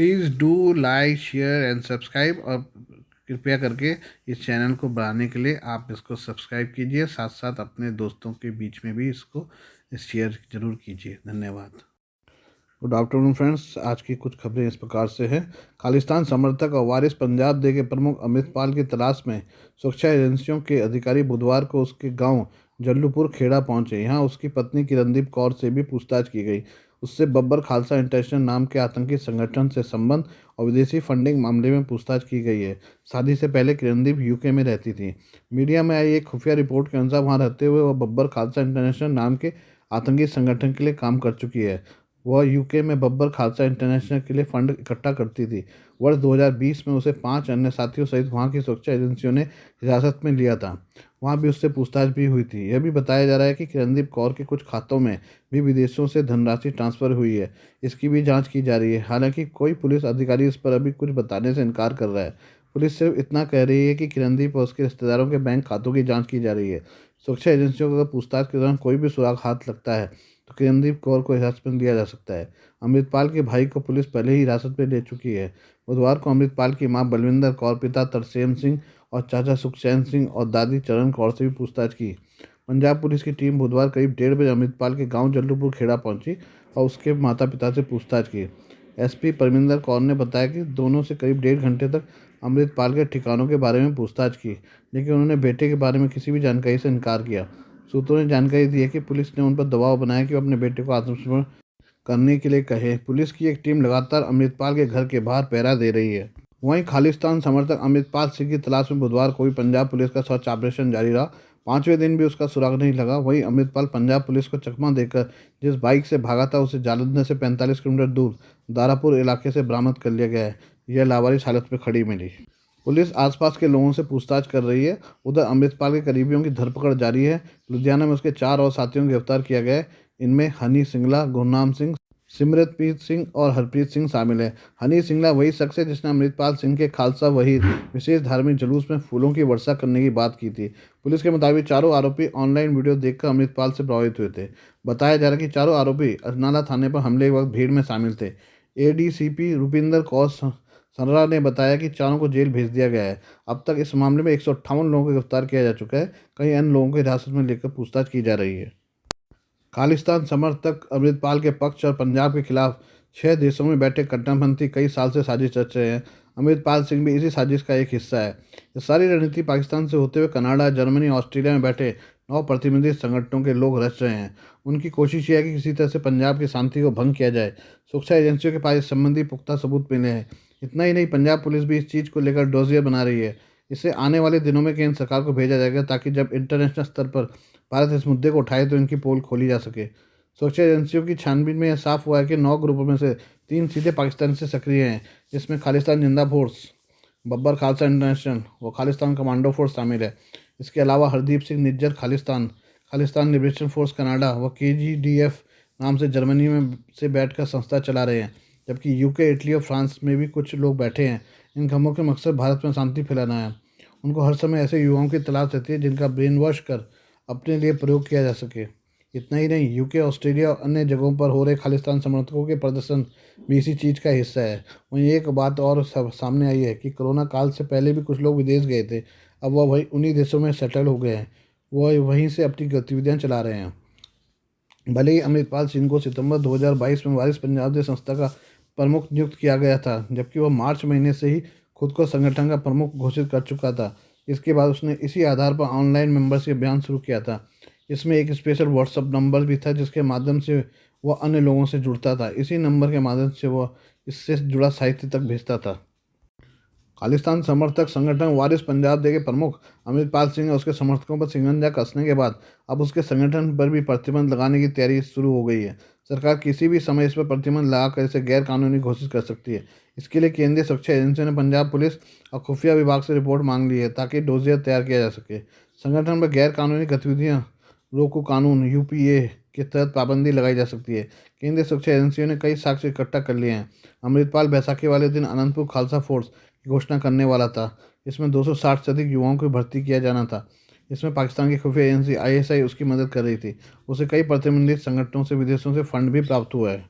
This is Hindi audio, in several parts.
Please do like share and subscribe, और कृपया करके इस चैनल को बढ़ाने के लिए आप इसको सब्सक्राइब कीजिए, साथ साथ अपने दोस्तों के बीच में भी इसको शेयर ज़रूर कीजिए। धन्यवाद। गुड आफ्टरनून फ्रेंड्स, आज की कुछ खबरें इस प्रकार से हैं। खालिस्तान समर्थक और वारिस पंजाब दे के प्रमुख अमृतपाल की तलाश में सुरक्षा एजेंसियों के अधिकारी बुधवार को उसके गांव जल्लूपुर खेड़ा पहुंचे। यहां उसकी पत्नी किरणदीप कौर से भी पूछताछ की गई। उससे बब्बर खालसा इंटरनेशनल नाम के आतंकी संगठन से संबंध और विदेशी फंडिंग मामले में पूछताछ की गई है। शादी से पहले किरणदीप यूके में रहती थी। मीडिया में आई एक खुफिया रिपोर्ट के अनुसार वहां रहते हुए वह बब्बर खालसा इंटरनेशनल नाम के आतंकी संगठन के लिए काम कर चुकी है। वह यूके में बब्बर खालसा इंटरनेशनल के लिए फंड इकट्ठा करती थी। वर्ष 2020 में उसे 5 अन्य साथियों सहित वहां की सुरक्षा एजेंसियों ने हिरासत में लिया था। वहां भी उससे पूछताछ भी हुई थी। यह भी बताया जा रहा है कि किरणदीप कौर के कुछ खातों में भी विदेशों से धनराशि ट्रांसफर हुई है। इसकी भी जांच की जा रही है। हालांकि कोई पुलिस अधिकारी इस पर अभी कुछ बताने से इनकार कर रहा है। पुलिस सिर्फ इतना कह रही है कि किरणदीप और उसके रिश्तेदारों के बैंक खातों की जाँच की जा रही है। सुरक्षा एजेंसियों को अगर पूछताछ के दौरान कोई भी सुराग हाथ लगता है तो किरणदीप कौर को हिरासत में लिया जा सकता है। अमृतपाल के भाई को पुलिस पहले ही हिरासत में ले चुकी है। बुधवार को अमृतपाल की मां बलविंदर कौर, पिता तरसेम सिंह और चाचा सुखचैन सिंह और दादी चरण कौर से भी पूछताछ की। पंजाब पुलिस की टीम बुधवार करीब 1:30 बजे अमृतपाल के गांव जल्लूपुर खेड़ा पहुंची और उसके माता पिता से पूछताछ की। एसपी परमिंदर कौर ने बताया कि दोनों से करीब 1.5 घंटे तक अमृतपाल के ठिकानों के बारे में पूछताछ की, लेकिन उन्होंने बेटे के बारे में किसी भी जानकारी से इनकार किया। सूत्रों ने जानकारी दी है कि पुलिस ने उन पर दबाव बनाया कि वो अपने बेटे को आत्मसमर्पण करने के लिए कहे। पुलिस की एक टीम लगातार अमृतपाल के घर के बाहर पहरा दे रही है। वहीं खालिस्तान समर्थक अमृतपाल सिंह की तलाश में बुधवार को भी पंजाब पुलिस का सर्च ऑपरेशन जारी रहा। 5वें दिन भी उसका सुराग नहीं लगा। वहीं अमृतपाल पंजाब पुलिस को चकमा देकर जिस बाइक से भागा था उसे जालंधर से 45 किलोमीटर दूर दारापुर इलाके से बरामद कर लिया गया है। यह लावारिस हालत में खड़ी मिली। पुलिस आसपास के लोगों से पूछताछ कर रही है। उधर अमृतपाल के करीबियों की धरपकड़ जारी है। लुधियाना में उसके 4 और साथियों को गिरफ्तार किया गया है। इनमें हनी सिंगला, गुरनाम सिंह, सिमरतप्रीत सिंह और हरप्रीत सिंह शामिल है। हनी सिंगला वही शख्स है जिसने अमृतपाल सिंह के खालसा वहीद विशेष धार्मिक जुलूस में फूलों की वर्षा करने की बात की थी। पुलिस के मुताबिक चारों आरोपी ऑनलाइन वीडियो देखकर अमृतपाल से प्रभावित हुए थे। बताया जा रहा है कि चारों आरोपी अजनाला थाने पर हमले के वक्त भीड़ में शामिल थे। एडीसीपी रुपिंदर कौर सनरा ने बताया कि चारों को जेल भेज दिया गया है। अब तक इस मामले में 158 लोगों को गिरफ्तार किया जा चुका है। कई अन्य लोगों को हिरासत में लेकर पूछताछ की जा रही है। खालिस्तान समर्थक अमृतपाल के पक्ष और पंजाब के खिलाफ 6 देशों में बैठे कट्टरपंथी कई साल से साजिश रच रहे हैं। अमृतपाल सिंह भी इसी साजिश का एक हिस्सा है। ये सारी रणनीति पाकिस्तान से होते हुए कनाडा, जर्मनी, ऑस्ट्रेलिया में बैठे 9 प्रतिबंधित संगठनों के लोग रच रहे हैं। उनकी कोशिश ये है कि किसी तरह से पंजाब की शांति को भंग किया जाए। सुरक्षा एजेंसियों के पास इस संबंधी पुख्ता सबूत मिले हैं। इतना ही नहीं, पंजाब पुलिस भी इस चीज़ को लेकर डोजियर बना रही है। इसे आने वाले दिनों में केंद्र सरकार को भेजा जाएगा ताकि जब इंटरनेशनल स्तर पर भारत इस मुद्दे को उठाए तो इनकी पोल खोली जा सके। सुरक्षा एजेंसियों की छानबीन में यह साफ हुआ है कि 9 ग्रुपों में से 3 सीधे पाकिस्तान से सक्रिय हैं, जिसमें खालिस्तान जिंदा फोर्स, बब्बर खालसा इंटरनेशनल व खालिस्तान कमांडो फोर्स शामिल है। इसके अलावा Hardeep Singh Nijjar Khalistan, Khalistan liberation force Canada व KGDF नाम से जर्मनी में से बैठकर संस्था चला रहे हैं, जबकि यूके, इटली और फ्रांस में भी कुछ लोग बैठे हैं। इन गमों के मकसद भारत में शांति फैलाना है। उनको हर समय ऐसे युवाओं की तलाश रहती है जिनका ब्रेन वॉश कर अपने लिए प्रयोग किया जा सके। इतना ही नहीं, यूके, ऑस्ट्रेलिया और अन्य जगहों पर हो रहे खालिस्तान समर्थकों के प्रदर्शन भी इसी चीज़ का हिस्सा है। वहीं एक बात और सामने आई है कि कोरोना काल से पहले भी कुछ लोग विदेश गए थे। अब वह वही उन्हीं देशों में सेटल हो गए हैं। वह वहीं से अपनी गतिविधियां चला रहे हैं। भले ही अमृतपाल सिंह को सितंबर 2022 में वारिस पंजाब दे संस्था का प्रमुख नियुक्त किया गया था, जबकि वह मार्च महीने से ही खुद को संगठन का प्रमुख घोषित कर चुका था। इसके बाद उसने इसी आधार पर ऑनलाइन मेंबरशिप अभियान शुरू किया था। इसमें एक स्पेशल व्हाट्सएप नंबर भी था जिसके माध्यम से वह अन्य लोगों से जुड़ता था। इसी नंबर के माध्यम से वह इससे जुड़ा साहित्य तक भेजता था। खालिस्तान समर्थक संगठन वारिस पंजाब दे के प्रमुख अमृतपाल सिंह और उसके समर्थकों पर शिकंजा कसने के बाद अब उसके संगठन पर भी प्रतिबंध लगाने की तैयारी शुरू हो गई है। सरकार किसी भी समय इस पर प्रतिबंध लगाकर इसे गैर कानूनी घोषित कर सकती है। इसके लिए केंद्रीय सुरक्षा एजेंसी ने पंजाब पुलिस और खुफिया विभाग से रिपोर्ट मांग ली है ताकि डोजियर तैयार किया जा सके। संगठन पर गैर कानूनी गतिविधियाँ रोकू कानून UPA के तहत पाबंदी लगाई जा सकती है। केंद्रीय सुरक्षा एजेंसियों ने कई साक्ष्य इकट्ठा कर लिए हैं। अमृतपाल बैसाखी वाले दिन अनंतपुर खालसा फोर्स की घोषणा करने वाला था। इसमें 260 से अधिक युवाओं को भर्ती किया जाना था। इसमें पाकिस्तान की खुफिया एजेंसी ISI उसकी मदद कर रही थी। उसे कई प्रतिबंधित संगठनों से विदेशों से फंड भी प्राप्त हुआ है।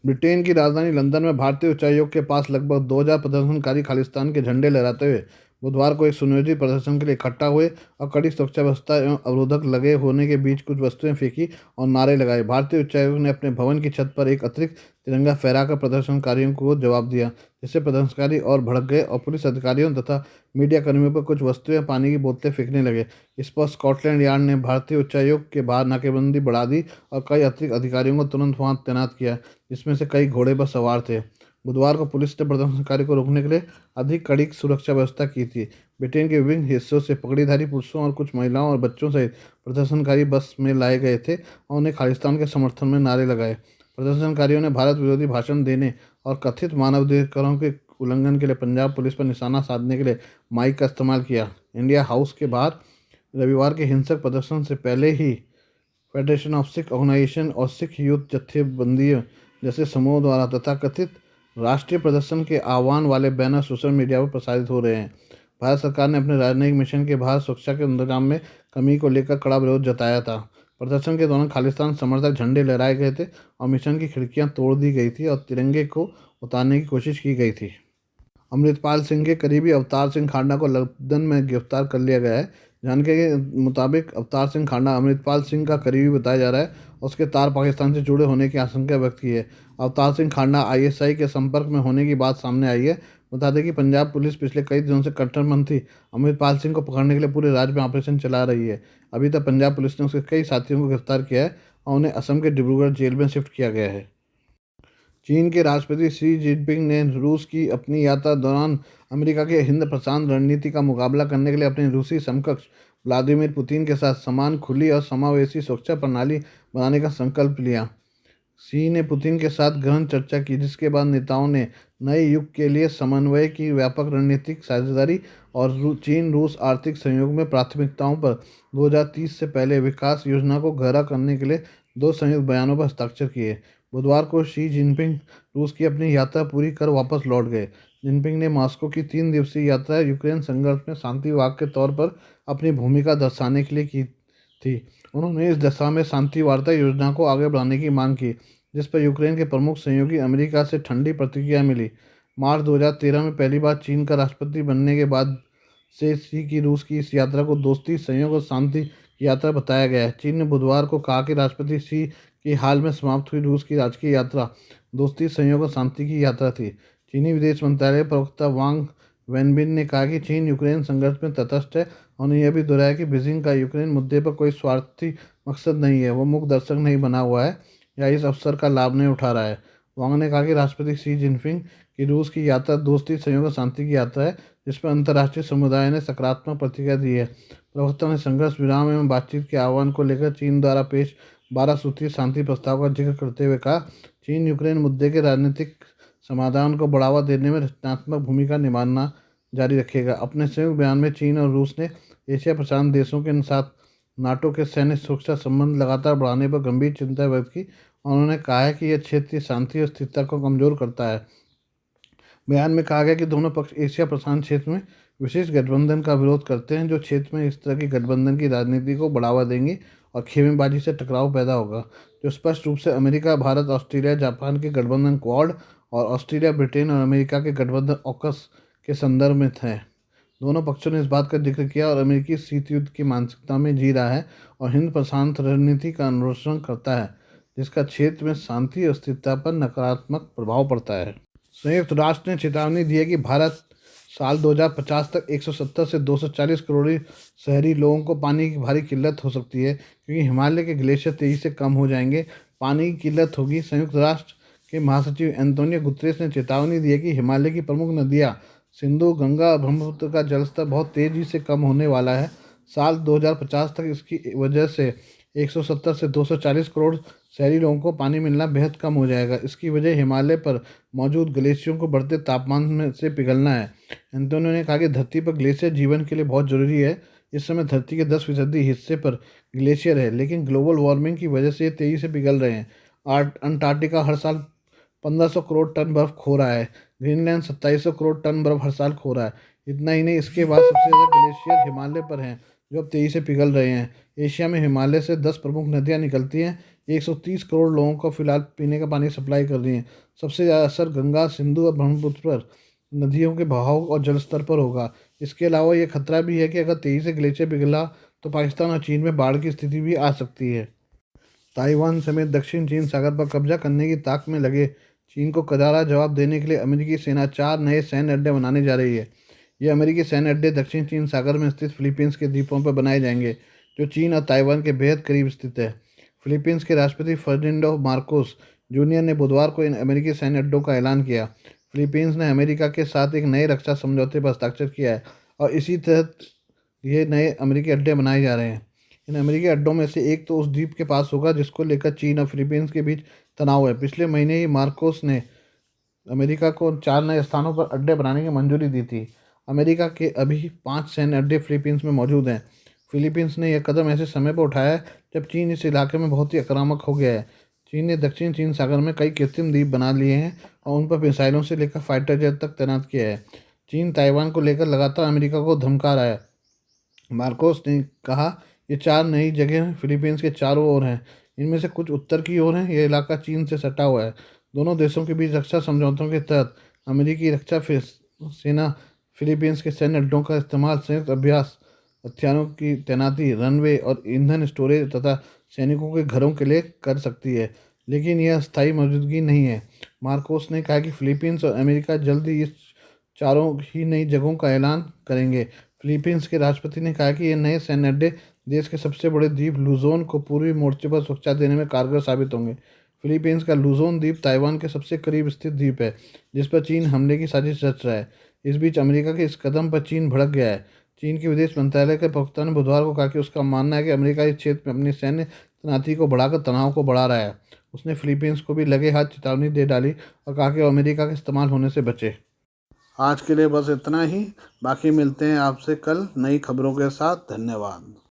ब्रिटेन की राजधानी लंदन में भारतीय उच्चायोग के पास लगभग 2000 प्रदर्शनकारी खालिस्तान के झंडे लहराते हुए बुधवार को एक सुनियोजित प्रदर्शन के लिए इकट्ठा हुए और कड़ी सुरक्षा व्यवस्था एवं अवरोधक लगे होने के बीच कुछ वस्तुएं फेंकी और नारे लगाए। भारतीय उच्चायोग ने अपने भवन की छत पर एक अतिरिक्त तिरंगा फहराकर प्रदर्शनकारियों को जवाब दिया, जिससे प्रदर्शनकारी और भड़क गए और पुलिस अधिकारियों तथा मीडिया कर्मियों पर कुछ वस्तुएं पानी की बोतलें फेंकने लगे। इस पर स्कॉटलैंड यार्ड ने भारतीय उच्चायोग के बाहर नाकेबंदी बढ़ा दी और कई अतिरिक्त अधिकारियों को तुरंत वहां तैनात किया, जिसमें से कई घोड़े पर सवार थे। बुधवार को पुलिस ने प्रदर्शनकारी को रोकने के लिए अधिक कड़ी सुरक्षा व्यवस्था की थी। ब्रिटेन के विभिन्न हिस्सों से पगड़ीधारी पुरुषों और कुछ महिलाओं और बच्चों सहित प्रदर्शनकारी बस में लाए गए थे और उन्हें खालिस्तान के समर्थन में नारे लगाए। प्रदर्शनकारियों ने भारत विरोधी भाषण देने और कथित मानवाधिकारों के उल्लंघन के लिए पंजाब पुलिस पर निशाना साधने के लिए माइक का इस्तेमाल किया। इंडिया हाउस के बाहर रविवार के हिंसक प्रदर्शन से पहले ही फेडरेशन ऑफ सिख ऑर्गेनाइजेशन और सिख यूथ जत्थेबंदियों जैसे समूहों द्वारा तथाकथित राष्ट्रीय प्रदर्शन के आह्वान वाले बैनर सोशल मीडिया पर प्रसारित हो रहे हैं। भारत सरकार ने अपने राजनयिक मिशन के बाहर सुरक्षा के इंतजाम में कमी को लेकर कड़ा विरोध जताया था। प्रदर्शन के दौरान खालिस्तान समर्थक झंडे लहराए गए थे और मिशन की खिड़कियां तोड़ दी गई थी और तिरंगे को उतारने की कोशिश की गई थी। अमृतपाल सिंह के करीबी अवतार सिंह खांडा को लंदन में गिरफ्तार कर लिया गया है। जानकारी के मुताबिक अवतार सिंह खांडा अमृतपाल सिंह का करीबी बताया जा रहा है और उसके तार पाकिस्तान से जुड़े होने की आशंका व्यक्त की है। अवतार सिंह खांडा आईएसआई के संपर्क में होने की बात सामने आई है। बता दें कि पंजाब पुलिस पिछले कई दिनों से कट्टरपंथी अमृतपाल सिंह को पकड़ने के लिए पूरे राज्य में ऑपरेशन चला रही है। अभी तक पंजाब पुलिस ने उसके कई साथियों को गिरफ्तार किया है और उन्हें असम के डिब्रूगढ़ जेल में शिफ्ट किया गया है। चीन के राष्ट्रपति शी जिनपिंग ने रूस की अपनी यात्रा दौरान अमेरिका के हिंद प्रशांत रणनीति का मुकाबला करने के लिए अपने रूसी समकक्ष व्लादिमीर पुतिन के साथ समान, खुली और समावेशी सुरक्षा प्रणाली बनाने का संकल्प लिया। शी ने पुतिन के साथ गहन चर्चा की, जिसके बाद नेताओं ने नए युग के लिए समन्वय की व्यापक रणनीतिक साझेदारी और चीन रूस आर्थिक सहयोग में प्राथमिकताओं पर 2030 से पहले विकास योजना को गहरा करने के लिए 2 संयुक्त बयानों पर हस्ताक्षर किए। बुधवार को शी जिनपिंग रूस की अपनी यात्रा पूरी कर वापस लौट गए। जिनपिंग ने मॉस्को की 3 दिवसीय यात्रा यूक्रेन संघर्ष में शांतिवाहक के तौर पर अपनी भूमिका दर्शाने के लिए की थी। उन्होंने इस दिशा में शांति वार्ता योजना को आगे बढ़ाने की मांग की, जिस पर यूक्रेन के प्रमुख सहयोगी अमेरिका से ठंडी प्रतिक्रिया मिली। मार्च 2013 में पहली बार चीन का राष्ट्रपति बनने के बाद से शी की रूस की इस यात्रा को दोस्ती, सहयोग और शांति की यात्रा बताया गया है। चीन ने बुधवार को कहा कि राष्ट्रपति शी की हाल में समाप्त हुई रूस की राजकीय यात्रा दोस्ती, सहयोग और शांति की यात्रा थी। चीनी विदेश मंत्रालय प्रवक्ता वांग वेनबिन ने कहा कि चीन यूक्रेन संघर्ष में तटस्थ है और उन्होंने यह भी दोहराया कि बीजिंग का यूक्रेन मुद्दे पर कोई स्वार्थी मकसद नहीं है, वो मूक दर्शक नहीं बना हुआ है या इस अवसर का लाभ नहीं उठा रहा है। वांग ने कहा कि राष्ट्रपति शी जिनपिंग की रूस की यात्रा दोस्ती, सहयोग और शांति की यात्रा है, जिस पर अंतर्राष्ट्रीय समुदाय ने सकारात्मक प्रतिक्रिया दी है। प्रवक्ता ने संघर्ष विराम एवं बातचीत के आह्वान को लेकर चीन द्वारा पेश 12 सूत्रीय शांति प्रस्ताव का जिक्र करते हुए कहा, चीन यूक्रेन मुद्दे के राजनीतिक समाधान को बढ़ावा देने में रचनात्मक भूमिका निभाना जारी रखेगा। अपने संयुक्त बयान में चीन और रूस ने एशिया प्रशांत देशों के साथ नाटो के सैन्य सुरक्षा संबंध लगातार बढ़ाने पर गंभीर चिंता व्यक्त की और उन्होंने कहा है कि यह क्षेत्रीय शांति और स्थिरता को कमजोर करता है। बयान में कहा गया कि दोनों पक्ष एशिया प्रशांत क्षेत्र में विशेष गठबंधन का विरोध करते हैं, जो क्षेत्र में इस तरह की गठबंधन की राजनीति को बढ़ावा देंगे और खेमेबाजी से टकराव पैदा होगा, जो स्पष्ट रूप से अमेरिका, भारत, ऑस्ट्रेलिया, जापान के गठबंधन क्वाड और ऑस्ट्रेलिया, ब्रिटेन और अमेरिका के गठबंधन ऑकस के संदर्भ में है। दोनों पक्षों ने इस बात का जिक्र किया और अमेरिकी शीत युद्ध की मानसिकता में जी रहा है और हिंद प्रशांत रणनीति का अनुसरण करता है, जिसका क्षेत्र में शांति और स्थिरता पर नकारात्मक प्रभाव पड़ता है। संयुक्त राष्ट्र ने चेतावनी दी है कि भारत साल 2050 तक 170 से 240 करोड़ शहरी लोगों को पानी की भारी किल्लत हो सकती है, क्योंकि हिमालय के ग्लेशियर तेजी से कम हो जाएंगे, पानी की किल्लत होगी। संयुक्त राष्ट्र के महासचिव एंटोनियो गुतेरेस ने चेतावनी दी है कि हिमालय की प्रमुख नदियाँ सिंधु, गंगा और ब्रह्मपुत्र का जलस्तर बहुत तेजी से कम होने वाला है। साल 2050 तक इसकी वजह से 170 से 240 करोड़ शहरी लोगों को पानी मिलना बेहद कम हो जाएगा। इसकी वजह हिमालय पर मौजूद ग्लेशियरों को बढ़ते तापमान में से पिघलना है। एंटोनियो ने कहा कि धरती पर ग्लेशियर जीवन के लिए बहुत जरूरी है। इस समय धरती के 10% हिस्से पर ग्लेशियर है, लेकिन ग्लोबल वार्मिंग की वजह से ये तेज़ी से पिघल रहे हैं। अंटार्कटिका हर साल 1500 करोड़ टन बर्फ खो रहा है। ग्रीनलैंड 2700 करोड़ टन बर्फ हर साल खो रहा है। इतना ही नहीं, इसके बाद सबसे ज़्यादा ग्लेशियर हिमालय पर हैं, जो अब तेजी से पिघल रहे हैं। एशिया में हिमालय से 10 प्रमुख नदियां निकलती हैं, 130 करोड़ लोगों को फिलहाल पीने का पानी सप्लाई कर रही हैं। सबसे ज़्यादा असर गंगा, सिंधु और ब्रह्मपुत्र पर नदियों के बहाव और जल स्तर पर होगा। इसके अलावा ये खतरा भी है कि अगर तेजी से ग्लेशियर पिघला तो पाकिस्तान और चीन में बाढ़ की स्थिति भी आ सकती है। ताइवान समेत दक्षिण चीन सागर पर कब्जा करने की ताक में लगे चीन को करारा जवाब देने के लिए अमेरिकी सेना 4 नए सैन्य अड्डे बनाने जा रही है। ये अमेरिकी सैन्य अड्डे दक्षिण चीन सागर में स्थित फिलीपींस के द्वीपों पर बनाए जाएंगे, जो चीन और ताइवान के बेहद करीब स्थित है। फिलीपींस के राष्ट्रपति फर्डिनांडो मार्कोस जूनियर ने बुधवार को इन अमेरिकी सैन्य अड्डों का ऐलान किया। फिलीपींस ने अमेरिका के साथ एक नए रक्षा समझौते पर हस्ताक्षर किया है और इसी तहत ये नए अमेरिकी अड्डे बनाए जा रहे हैं। इन अमेरिकी अड्डों में से एक तो उस द्वीप के पास होगा जिसको लेकर चीन और फिलीपींस के बीच तनाव है। पिछले महीने ही मार्कोस ने अमेरिका को 4 नए स्थानों पर अड्डे बनाने की मंजूरी दी थी। अमेरिका के अभी 5 सैन्य अड्डे फिलीपींस में मौजूद हैं। फिलीपींस ने यह कदम ऐसे समय पर उठाया है जब चीन इस इलाके में बहुत ही आक्रामक हो गया है। चीन ने दक्षिण चीन सागर में कई कृत्रिम द्वीप बना लिए हैं और उन पर मिसाइलों से लेकर फाइटर जेट तक तैनात किया है। चीन ताइवान को लेकर लगातार अमेरिका को धमका रहा है। मार्कोस ने कहा, ये 4 नई जगह फिलीपींस के चारों ओर हैं। इनमें से कुछ उत्तर की ओर हैं। यह इलाका चीन से सटा हुआ है। दोनों देशों के बीच रक्षा समझौतों के तहत अमेरिकी रक्षा सेना फिलीपींस के सैन्य अड्डों का इस्तेमाल, संयुक्त अभ्यास, हथियारों की तैनाती, रनवे और ईंधन स्टोरेज तथा सैनिकों के घरों के लिए कर सकती है, लेकिन यह अस्थायी मौजूदगी नहीं है। मार्कोस ने कहा कि फिलीपींस और अमेरिका जल्द ही इस चारों ही नई जगहों का ऐलान करेंगे। फिलीपींस के राष्ट्रपति ने कहा कि ये नए सैन्य अड्डे देश के सबसे बड़े द्वीप लुजोन को पूर्वी मोर्चे पर सुरक्षा देने में कारगर साबित होंगे। फिलीपींस का लुजोन द्वीप ताइवान के सबसे करीब स्थित द्वीप है, जिस पर चीन हमले की साजिश रच रहा है। इस बीच अमेरिका के इस कदम पर चीन भड़क गया है। चीन के विदेश मंत्रालय के प्रवक्ता ने बुधवार को कहा कि उसका मानना है कि अमेरिका इस क्षेत्र में अपनी सैन्य तैनाती को बढ़ाकर तनाव को बढ़ा रहा है। उसने फिलीपींस को भी लगे हाथ चेतावनी दे डाली और कहा कि वो अमेरिका के इस्तेमाल होने से बचे। आज के लिए बस इतना ही। बाकी मिलते हैं आपसे कल नई खबरों के साथ। धन्यवाद।